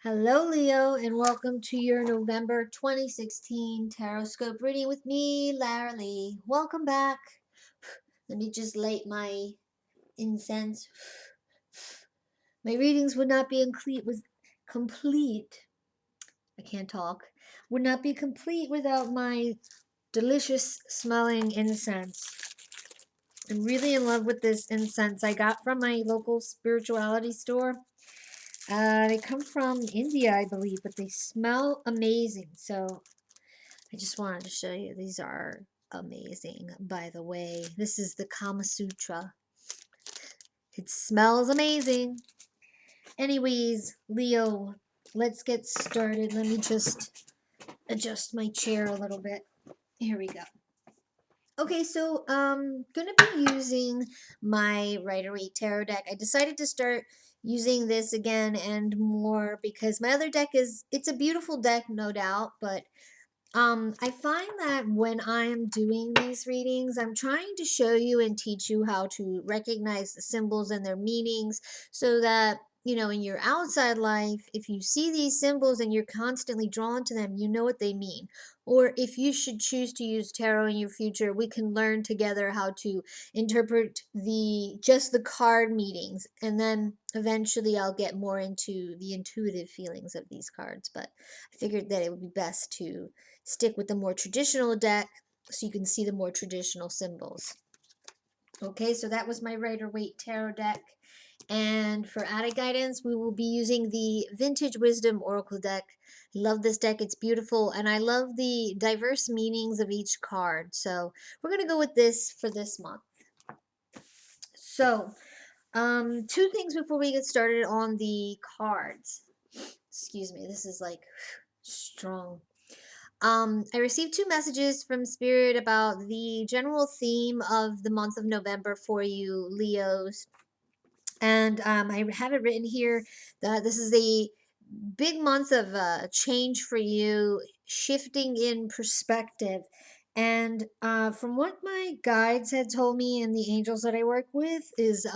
Hello, Leo, and welcome to your November 2016 Tarotscope reading with me, Lara Lee. Welcome back. Let me just light my incense. My readings would not be complete. I can't talk. Would not be complete without my delicious smelling incense. I'm really in love with this incense I got from my local spirituality store. They come from India, I believe, but they smell amazing. So I just wanted to show you. These are amazing, by the way. This is the Kama Sutra. It smells amazing. Anyways, Leo, let's get started. Let me just adjust my chair a little bit. Here we go. Okay, so gonna be using my Rider-Waite tarot deck. I decided to start using this again and more because my other deck it's a beautiful deck, no doubt, but I find that when I'm doing these readings, I'm trying to show you and teach you how to recognize the symbols and their meanings so that, in your outside life, if you see these symbols and you're constantly drawn to them, you know what they mean. Or if you should choose to use tarot in your future, we can learn together how to interpret just the card meanings. And then eventually I'll get more into the intuitive feelings of these cards. But I figured that it would be best to stick with the more traditional deck so you can see the more traditional symbols. Okay, so that was my Rider-Waite tarot deck. And for added guidance, we will be using the Vintage Wisdom Oracle deck. I love this deck. It's beautiful. And I love the diverse meanings of each card. So we're going to go with this for this month. So, two things before we get started on the cards. Excuse me, this is like strong. I received two messages from Spirit about the general theme of the month of November for you, Leos. And I have it written here that this is a big month of change for you, shifting in perspective. And from what my guides had told me and the angels that I work with is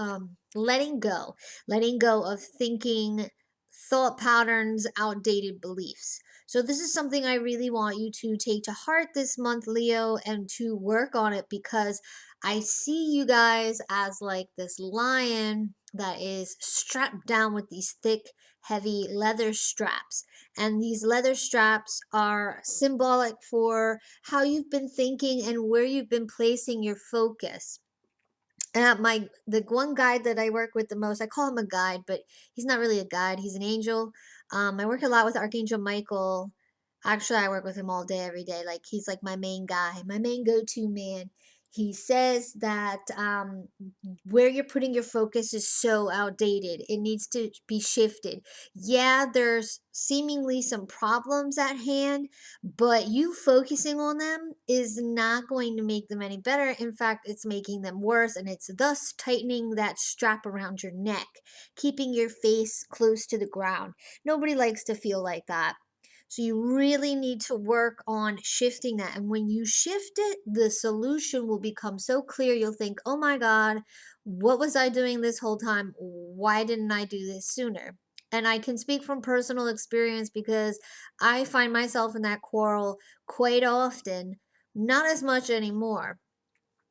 letting go of thinking, thought patterns, outdated beliefs. So this is something I really want you to take to heart this month, Leo, and to work on it because I see you guys as like this lion that is strapped down with these thick, heavy leather straps. And these leather straps are symbolic for how you've been thinking and where you've been placing your focus. And the one guide that I work with the most, I call him a guide, but he's not really a guide. He's an angel. I work a lot with Archangel Michael. Actually, I work with him all day, every day. Like he's like my main guy, my main go-to man. He says that where you're putting your focus is so outdated. It needs to be shifted. Yeah, there's seemingly some problems at hand, but you focusing on them is not going to make them any better. In fact, it's making them worse, and it's thus tightening that strap around your neck, keeping your face close to the ground. Nobody likes to feel like that. So you really need to work on shifting that. And when you shift it, the solution will become so clear. You'll think, oh my God, what was I doing this whole time? Why didn't I do this sooner? And I can speak from personal experience because I find myself in that quarrel quite often, not as much anymore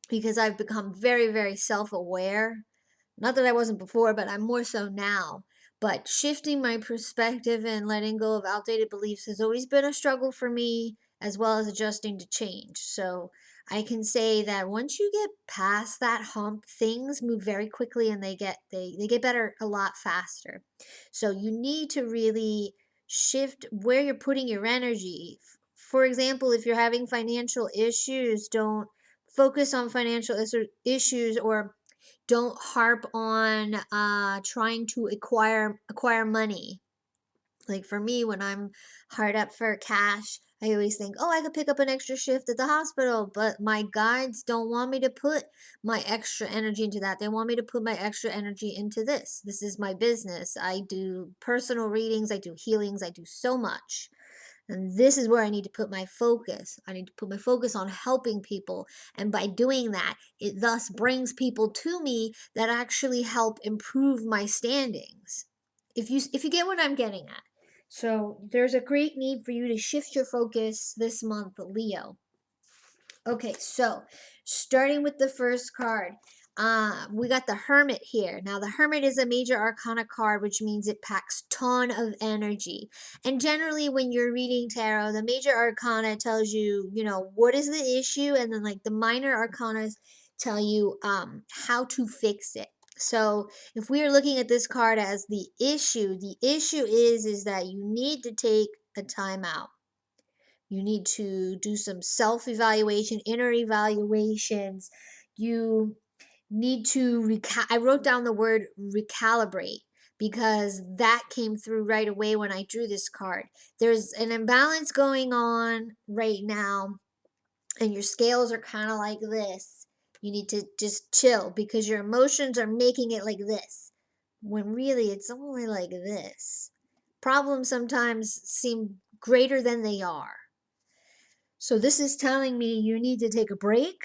because I've become very, very self aware. Not that I wasn't before, but I'm more so now. But shifting my perspective and letting go of outdated beliefs has always been a struggle for me, as well as adjusting to change. So I can say that once you get past that hump, things move very quickly and they get better a lot faster. So you need to really shift where you're putting your energy. For example, if you're having financial issues, don't focus on financial issues or don't harp on trying to acquire money. Like for me, when I'm hard up for cash, I always think, oh, I could pick up an extra shift at the hospital, but my guides don't want me to put my extra energy into that. They want me to put my extra energy into this. This is my business. I do personal readings, I do healings, I do so much. And this is where I need to put my focus. I need to put my focus on helping people. And by doing that, it thus brings people to me that actually help improve my standings. If you get what I'm getting at. So there's a great need for you to shift your focus this month, Leo. Okay, so starting with the first card, we got the Hermit here. Now, the Hermit is a major arcana card, which means it packs ton of energy. And generally, when you're reading tarot, the major arcana tells you, what is the issue, and then like the minor arcanas tell you how to fix it. So if we are looking at this card as the issue is that you need to take a time out. You need to do some self evaluation, inner evaluations. You need to, I wrote down the word recalibrate because that came through right away when I drew this card. There's an imbalance going on right now, and your scales are kind of like this. You need to just chill because your emotions are making it like this, when really it's only like this. Problems sometimes seem greater than they are. So this is telling me you need to take a break.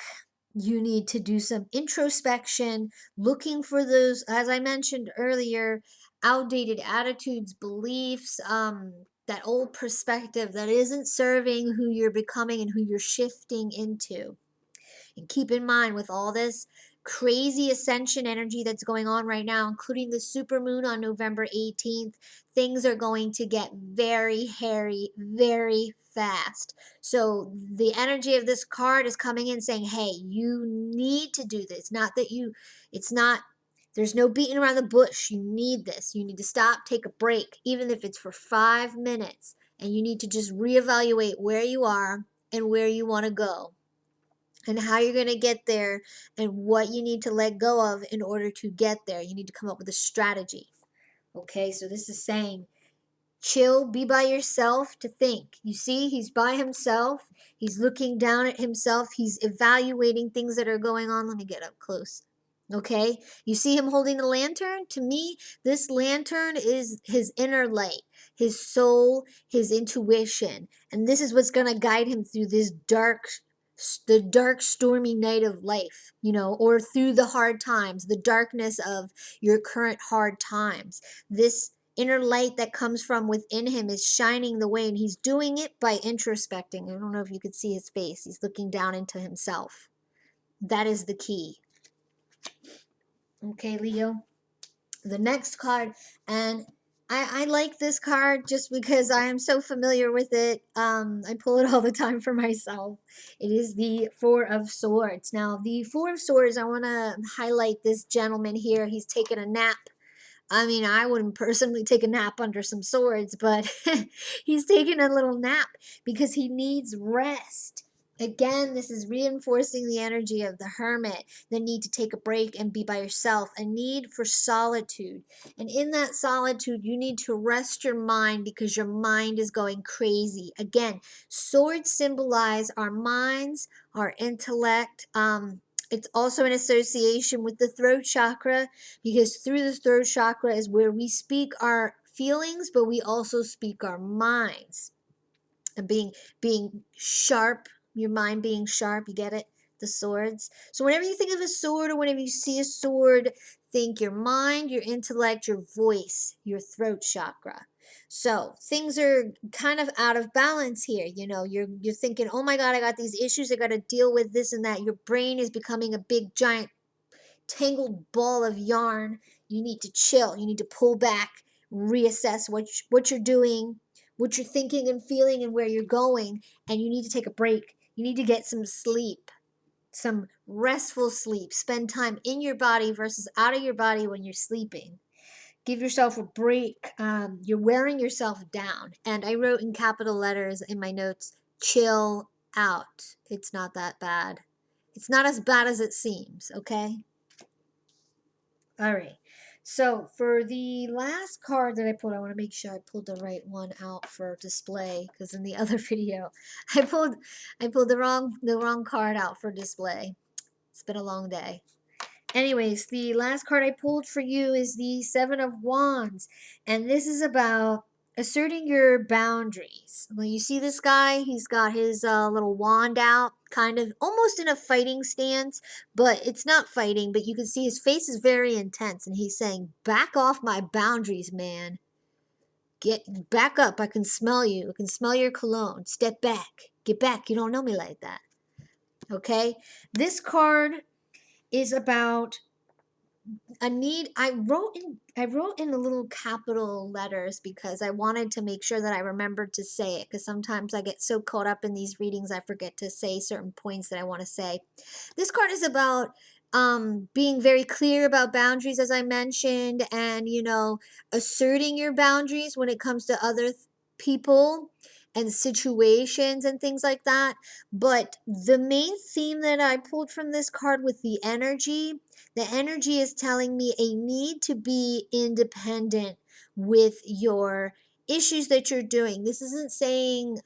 You need to do some introspection, looking for those, as I mentioned earlier, outdated attitudes, beliefs, that old perspective that isn't serving who you're becoming and who you're shifting into. And keep in mind, with all this crazy ascension energy that's going on right now, including the supermoon on November 18th, things are going to get very hairy, very fast. So the energy of this card is coming in saying, hey, you need to do this. There's no beating around the bush. You need this. You need to stop, take a break, even if it's for 5 minutes. And you need to just reevaluate where you are and where you want to go, and how you're going to get there, and what you need to let go of in order to get there. You need to come up with a strategy. Okay, so this is saying chill, be by yourself to think. You see, he's by himself. He's looking down at himself. He's evaluating things that are going on. Let me get up close. Okay, you see him holding the lantern? To me, this lantern is his inner light, his soul, his intuition. And this is what's going to guide him through the dark, stormy night of life, or through the hard times, the darkness of your current hard times. This inner light that comes from within him is shining the way, and he's doing it by introspecting. I don't know if you could see his face. He's looking down into himself. That is the key. Okay, Leo. The next card, and I like this card just because I am so familiar with it. I pull it all the time for myself. It is the Four of Swords. Now, the Four of Swords, I want to highlight this gentleman here. He's taking a nap. I mean, I wouldn't personally take a nap under some swords, but he's taking a little nap because he needs rest. Again, this is reinforcing the energy of the hermit, the need to take a break and be by yourself, a need for solitude. And in that solitude, you need to rest your mind because your mind is going crazy. Again, swords symbolize our minds, our intellect. It's also an association with the throat chakra, because through the throat chakra is where we speak our feelings, but we also speak our minds. And being sharp, your mind being sharp, you get it? The swords. So whenever you think of a sword, or whenever you see a sword, think your mind, your intellect, your voice, your throat chakra. So things are kind of out of balance here. You're thinking, oh my God, I got these issues, I got to deal with this and that. Your brain is becoming a big giant tangled ball of yarn. You need to chill. You need to pull back, reassess what you're doing, what you're thinking and feeling, and where you're going. And you need to take a break. You need to get some sleep, some restful sleep. Spend time in your body versus out of your body when you're sleeping. Give yourself a break. You're wearing yourself down. And I wrote in capital letters in my notes, chill out. It's not that bad. It's not as bad as it seems, okay? All right. So for the last card that I pulled, I want to make sure I pulled the right one out for display, because in the other video I pulled the wrong card out for display. It's been a long day. Anyways, the last card I pulled for you is the Seven of Wands, and this is about asserting your boundaries. Well, you see this guy, he's got his little wand out, kind of almost in a fighting stance, but it's not fighting, but you can see his face is very intense, and he's saying, back off my boundaries, man. Get back up. I can smell you. I can smell your cologne. Step back. Get back. You don't know me like that. Okay? This card is about a need. I wrote in the little capital letters because I wanted to make sure that I remembered to say it, because sometimes I get so caught up in these readings I forget to say certain points that I want to say. This card is about being very clear about boundaries, as I mentioned, and asserting your boundaries when it comes to other people and situations and things like that. But the main theme that I pulled from this card with the energy is telling me a need to be independent with your issues that you're doing. This isn't saying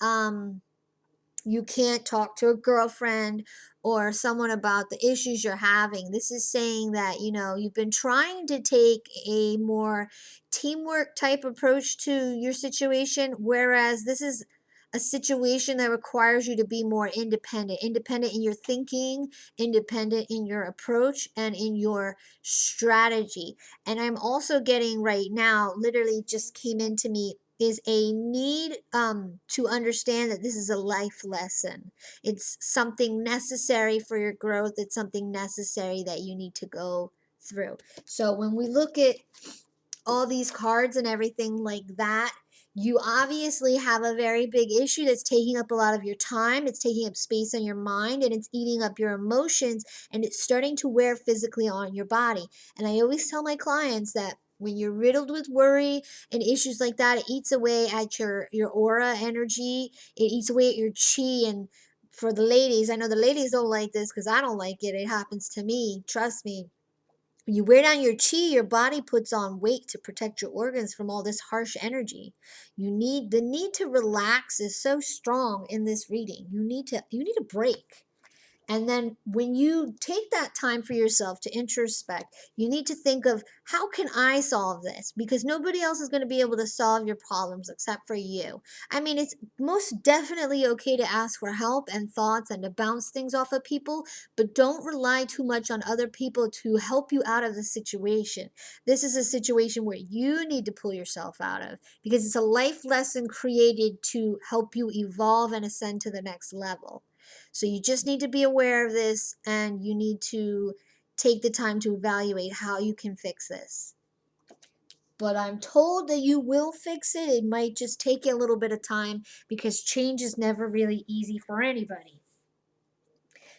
you can't talk to a girlfriend or someone about the issues you're having. This is saying that, you've been trying to take a more teamwork type approach to your situation, whereas this is a situation that requires you to be more independent in your thinking, independent in your approach, and in your strategy. And I'm also getting right now, literally just came into me, is a need to understand that this is a life lesson. It's something necessary for your growth. It's something necessary that you need to go through. So when we look at all these cards and everything like that, you obviously have a very big issue that's taking up a lot of your time. It's taking up space on your mind, and it's eating up your emotions, and it's starting to wear physically on your body. And I always tell my clients that when you're riddled with worry and issues like that, it eats away at your aura energy. It eats away at your chi. And for the ladies, I know the ladies don't like this because I don't like it. It happens to me. Trust me. When you wear down your chi, your body puts on weight to protect your organs from all this harsh energy. The need to relax is so strong in this reading. You need a break. And then when you take that time for yourself to introspect, you need to think of, how can I solve this? Because nobody else is going to be able to solve your problems except for you. I mean, it's most definitely okay to ask for help and thoughts and to bounce things off of people, but don't rely too much on other people to help you out of the situation. This is a situation where you need to pull yourself out of, because it's a life lesson created to help you evolve and ascend to the next level. So you just need to be aware of this, and you need to take the time to evaluate how you can fix this. But I'm told that you will fix it. It might just take you a little bit of time, because change is never really easy for anybody.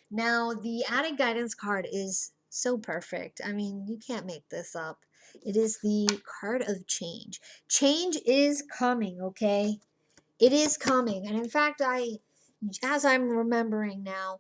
Now, the added guidance card is so perfect. I mean, you can't make this up. It is the card of change. Change is coming, okay? It is coming. And in fact, as I'm remembering now,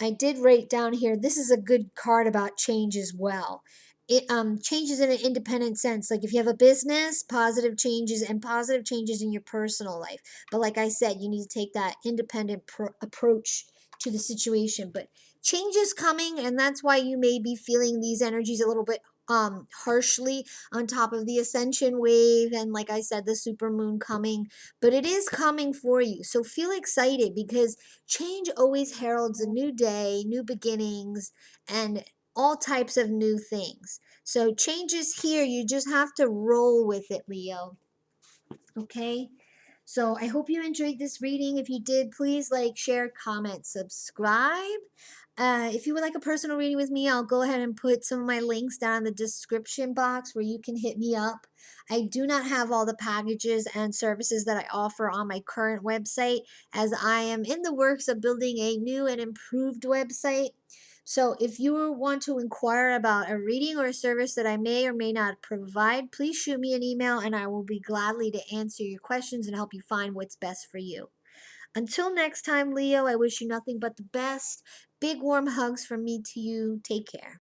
I did write down here, this is a good card about change as well. It changes in an independent sense. Like if you have a business, positive changes, and positive changes in your personal life. But like I said, you need to take that independent approach to the situation. But change is coming, and that's why you may be feeling these energies a little bit harshly on top of the ascension wave, and like I said, the super moon coming. But it is coming for you. So feel excited, because change always heralds a new day, new beginnings, and all types of new things. So change is here. You just have to roll with it, Leo. Okay? So I hope you enjoyed this reading. If you did, please like, share, comment, subscribe. If you would like a personal reading with me, I'll go ahead and put some of my links down in the description box where you can hit me up. I do not have all the packages and services that I offer on my current website, as I am in the works of building a new and improved website. So if you want to inquire about a reading or a service that I may or may not provide, please shoot me an email, and I will be gladly to answer your questions and help you find what's best for you. Until next time, Leo, I wish you nothing but the best. Big warm hugs from me to you. Take care.